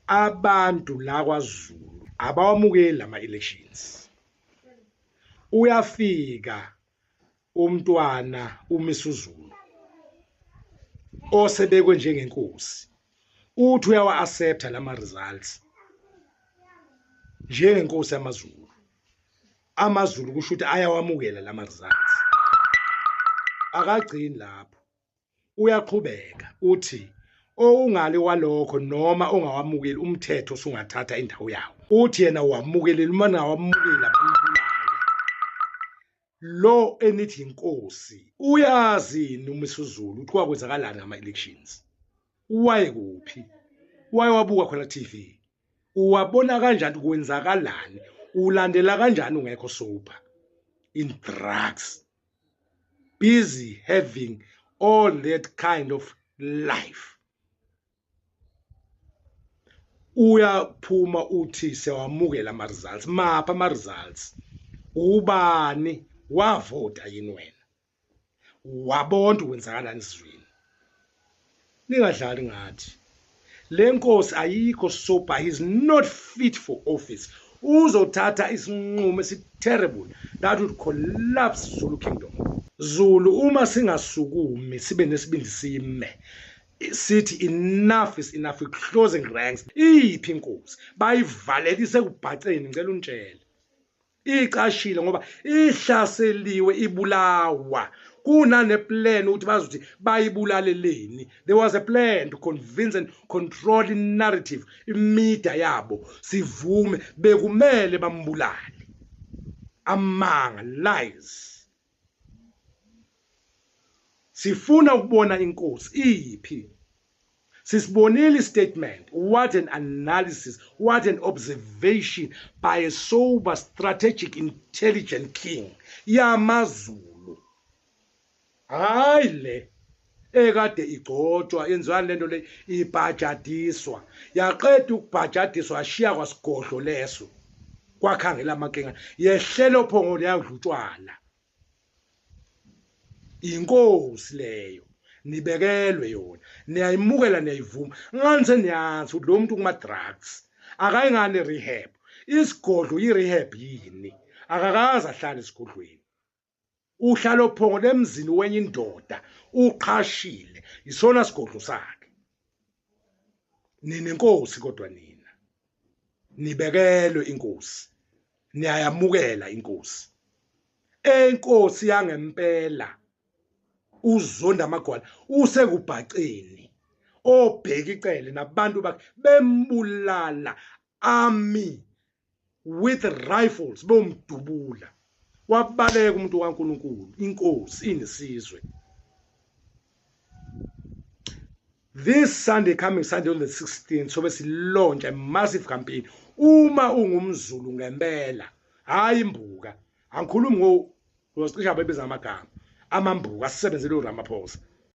abantu la kwaZulu abawamukeli ama elections. Uyafika umntwana uMisuzulu osebekwe njengenkosi uthi uyawa accepta lama results njengenkosi yamaZulu. AmaZulu kusho ukuthi ayawamukela lama results. Akagcini lapho, uyaqhubeka uthi ongale walokho noma ongawamukeli umthetho usungathatha indawo yawo. Uthi yena wamukelela uma ngawamukela bambulala. Lo enithi inkosi uyazi uMisuzulu ukuthi kwakwenzakalani ngama elections. Waye kuphi? Waye wabuka khona TV. Uwabona kanjani kwenzakalani? Ulandela kanjani ungekho sober? In drugs. Busy having all that kind of life. Uyaphuma uthi sewamukela ama results. Mapha ama results? Ubani wavota yini wena? Wabona ukwenzakalani esizweni? Ningadlali ngathi. Le nkosi ayikho sober, he is not fit for office. Uzothatha isinqumo terrible that would collapse Zulu kingdom. Zulu uma singasukumi sibe nesibindi sime sithi enough is enough, closing ranks. Iphi inkosi bayivalelise kubhaceni, ngicela untshele. Iqashile ngoba ihlaseliwe ibulawa. Kunane plan ukuthi bazothi bayibulaleleni. There was a plan to convince and control the narrative, imida yabo sivume bekumele bambulale. Amanga, lies. Sifuna ukubona inkosi iphi. Sisibonile statement, what an analysis, what an observation by a sober, strategic, intelligent king. YamaZulu. Hayi le ekade igcotshwa yenziwani lento le ibhajadiswa. Yaqeda ukubhajadiswa ashiya kwasigodlo leso. Kwakhangela amakenga yehlelo phongo leyadlutshwala. Inkosi leyo nibekelwe yona, niyayimukela niyayivuma. Ngani seniyazi ukuthi lo muntu kuma drugs akayingane rehab. Isigodlo yi-rehab yini? Akakaze ahlale esigodlweni. Uhlalo phongo lemzini wenye indoda uqhashile isona sigodlo sakhe. Nina inkosi kodwa nina nibekelwe inkosi, niyayamukela inkosi. Enkosi yangempela uzonda amagwala usekubhaceni obheka icele nabantu bakhe bembulala army with rifles bomdubula. Wabaleka umuntu kaNkulunkulu, inkosi inesizwe. This Sunday, coming Sunday on the 16th, so bese launch a massive campaign. Uma ungumZulu ngempela, hayi imbuka. Angikhulumi ngosicisha bebiza amagama. Amambuka asisebenzele uRamaphosa.